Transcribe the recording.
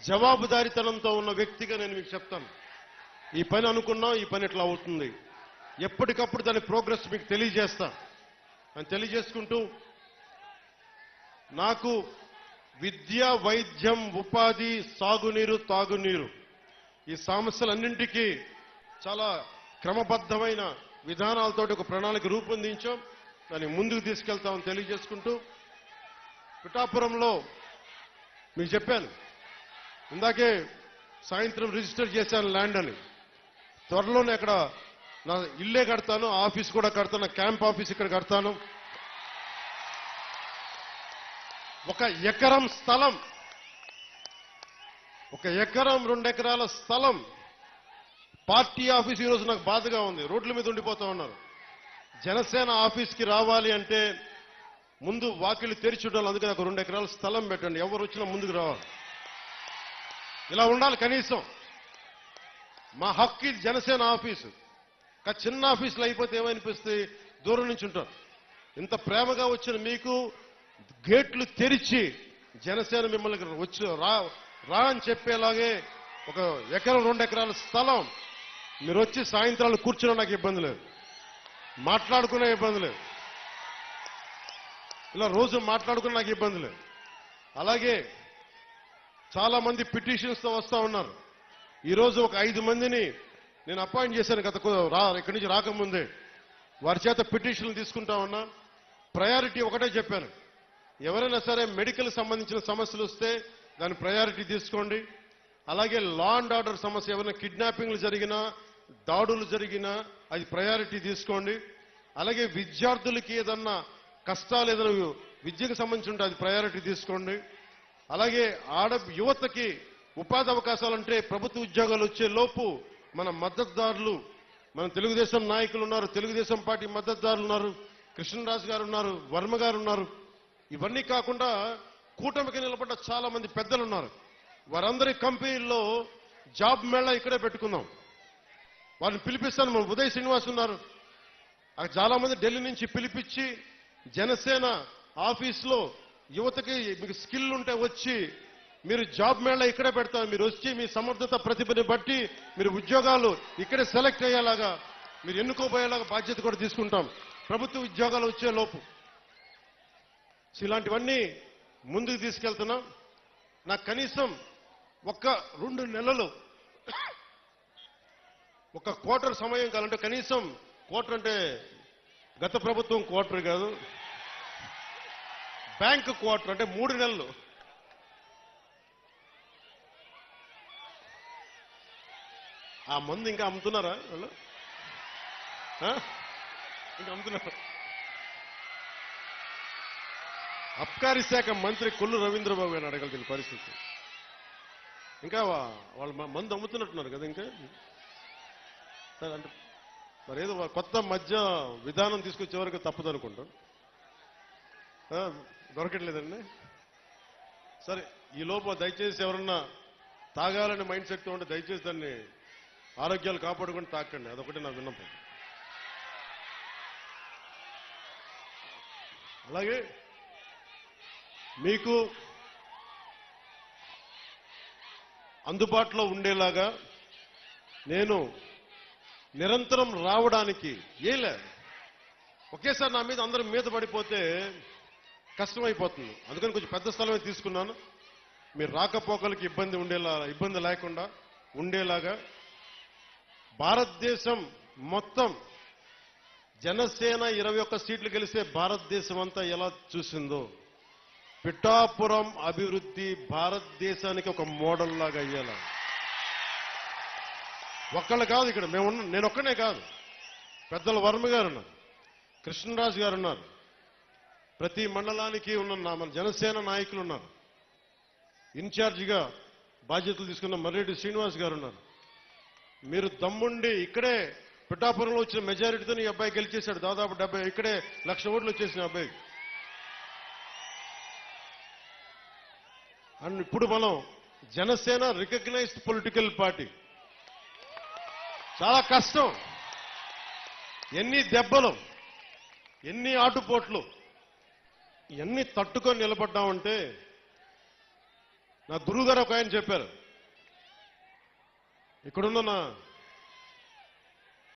జవాబుదారీతనంతో ఉన్న వ్యక్తిగా నేను మీకు చెప్తాను. ఈ పని అనుకున్నాం, ఈ పని ఇట్లా అవుతుంది, ఎప్పటికప్పుడు దాని ప్రోగ్రెస్ మీకు తెలియజేస్తా అని తెలియజేసుకుంటూ, నాకు విద్య, వైద్యం, ఉపాధి, సాగునీరు, తాగునీరు ఈ సమస్యలన్నింటికీ చాలా క్రమబద్ధమైన విధానాలతో ఒక ప్రణాళిక రూపొందించాం. దాన్ని ముందుకు తీసుకెళ్తామని తెలియజేసుకుంటూ, పిఠాపురంలో మీకు చెప్పాను ఇందాకే, సాయంత్రం రిజిస్టర్ చేశాను ల్యాండ్ అని. త్వరలోనే అక్కడ నా ఇల్లే కడతాను, ఆఫీస్ కూడా కడతాను, క్యాంప్ ఆఫీస్ ఇక్కడ కడతాను. 1 ఎకరం స్థలం, 1 ఎకరం 2 ఎకరాల స్థలం పార్టీ ఆఫీస్ ఈరోజు నాకు బాధగా ఉంది. రోడ్ల మీద ఉండిపోతా ఉన్నారు. జనసేన ఆఫీస్కి రావాలి అంటే ముందు వాకిలి తెరిచి ఉండాలి. అందుకే నాకు 2 ఎకరాల స్థలం పెట్టండి, ఎవరు వచ్చినా ముందుకు రావాలి. ఇలా ఉండాలి కనీసం. మా హక్కు ఇది జనసేన ఆఫీసు. చిన్న ఆఫీసులు అయిపోతే ఏమనిపిస్తుంది, దూరం నుంచి ఉంటారు. ఇంత ప్రేమగా వచ్చిన మీకు గేట్లు తెరిచి జనసేన మిమ్మల్ని వచ్చి రా అని చెప్పేలాగే 1 ఎకరం 2 ఎకరాల స్థలం మీరు వచ్చి సాయంత్రాలు కూర్చున్నా నాకు ఇబ్బంది లేదు, మాట్లాడుకునే ఇబ్బంది లేదు, ఇలా రోజు మాట్లాడుకునే నాకు ఇబ్బంది లేదు. అలాగే చాలా మంది పిటిషన్స్తో వస్తా ఉన్నారు. ఈరోజు ఒక 5 మందిని నేను అపాయింట్ చేశాను ఇక్కడి నుంచి రాకముందే. వారి చేత పిటిషన్లు తీసుకుంటా ఉన్నా. ప్రయారిటీ ఒకటే చెప్పాను, ఎవరైనా సరే మెడికల్ సంబంధించిన సమస్యలు వస్తే దాని ప్రయారిటీ తీసుకోండి. అలాగే లా అండ్ ఆర్డర్ సమస్య, ఏమైనా కిడ్నాపింగ్లు జరిగినా, దాడులు జరిగినా అది ప్రయారిటీ తీసుకోండి. అలాగే విద్యార్థులకి ఏదన్నా కష్టాలు, ఏదైనా విద్యకు సంబంధించి ఉంటే అది ప్రయారిటీ తీసుకోండి. అలాగే యువతకి ఉపాధి అవకాశాలంటే ప్రభుత్వ ఉద్యోగాలు వచ్చే లోపు మన మద్దతుదారులు, మన తెలుగుదేశం నాయకులు ఉన్నారు, తెలుగుదేశం పార్టీ మద్దతుదారులు ఉన్నారు, కృష్ణరాజు గారు ఉన్నారు, వర్మ గారు ఉన్నారు. ఇవన్నీ కాకుండా కూటమికి నిలబడ్డ చాలా మంది పెద్దలు ఉన్నారు. వారందరి కంపెనీల్లో జాబ్ మేళా ఇక్కడే పెట్టుకుందాం. వారిని పిలిపిస్తాను. మన ఉదయ్ శ్రీనివాస్ ఉన్నారు, చాలా మంది ఢిల్లీ నుంచి పిలిపించి జనసేన ఆఫీస్లో యువతకి మీకు స్కిల్ ఉంటే వచ్చి మీరు జాబ్ మేళా ఇక్కడే పెడతారు. మీరు వచ్చి మీ సమర్థత ప్రతిభని బట్టి మీరు ఉద్యోగాలు ఇక్కడే సెలెక్ట్ అయ్యేలాగా, మీరు ఎన్నుకోబోయేలాగా బాధ్యత కూడా తీసుకుంటాం ప్రభుత్వ ఉద్యోగాలు వచ్చే లోపు. ఇలాంటివన్నీ ముందుకు తీసుకెళ్తున్నాం. నాకు కనీసం 1-2 నెలలు, 1 క్వార్టర్ సమయం కావాలంటే, కనీసం క్వార్టర్ అంటే గత ప్రభుత్వం క్వార్టర్ కాదు, బ్యాంక్ క్వార్టర్ అంటే 3 నెలలు. ఆ మందు ఇంకా అమ్ముతున్నారా వాళ్ళు? ఇంకా అమ్ముతున్నారు. అబ్కారీ శాఖ మంత్రి కొల్లు రవీంద్రబాబు గారిని అడగాలి దీని పరిస్థితి. ఇంకా వాళ్ళు మందు అమ్ముతున్నట్టున్నారు కదా ఇంకా. అంటే మరి ఏదో కొత్త మధ్య విధానం తీసుకొచ్చే వరకు తప్పదు అనుకుంటాం. దొరకట్లేదండి. సరే, ఈ లోపు దయచేసి ఎవరన్నా తాగాలని మైండ్ సెట్ ఉంటే దయచేసి దాన్ని ఆరోగ్యాలు కాపాడుకొని తాకండి. అదొకటి నా విన్నపం. అలాగే మీకు అందుబాటులో ఉండేలాగా నేను నిరంతరం రావడానికి ఒకేసారి నా మీద అందరం మీద పడిపోతే కష్టమైపోతుంది. అందుకని కొంచెం పెద్ద స్థలమే తీసుకున్నాను. మీరు రాకపోకలకి ఇబ్బంది లేకుండా ఉండేలాగా భారతదేశం మొత్తం జనసేన 21 సీట్లు గెలిస్తే భారతదేశం అంతా ఎలా చూసిందో పిఠాపురం అభివృద్ధి భారతదేశానికి ఒక మోడల్ లాగా అయ్యేలా. ఒక్కళ్ళు కాదు ఇక్కడ, నేను ఒక్కనే కాదు, పెద్దల వర్మ గారు ఉన్నారు, కృష్ణరాజు గారు ఉన్నారు, ప్రతి మండలానికి ఉన్న మన జనసేన నాయకులు ఉన్నారు, ఇన్ఛార్జిగా బాధ్యతలు తీసుకున్న మర్రెడ్డి శ్రీనివాస్ గారు ఉన్నారు. మీరు దమ్ముండి ఇక్కడే పిఠాపురంలో వచ్చిన మెజారిటీతో ఈ అబ్బాయి గెలిచేశాడు. దాదాపు 70 ఇక్కడే 1,00,000 ఓట్లు వచ్చేసిన అబ్బాయి. అండ్ ఇప్పుడు మనం జనసేన రికగ్నైజ్డ్ పొలిటికల్ పార్టీ. చాలా కష్టం, ఎన్ని దెబ్బలు, ఎన్ని ఆటుపోట్లు, ఇవన్నీ తట్టుకొని నిలబడ్డామంటే నా గురువు గారు ఒక ఆయన చెప్పారు, ఇక్కడున్న నా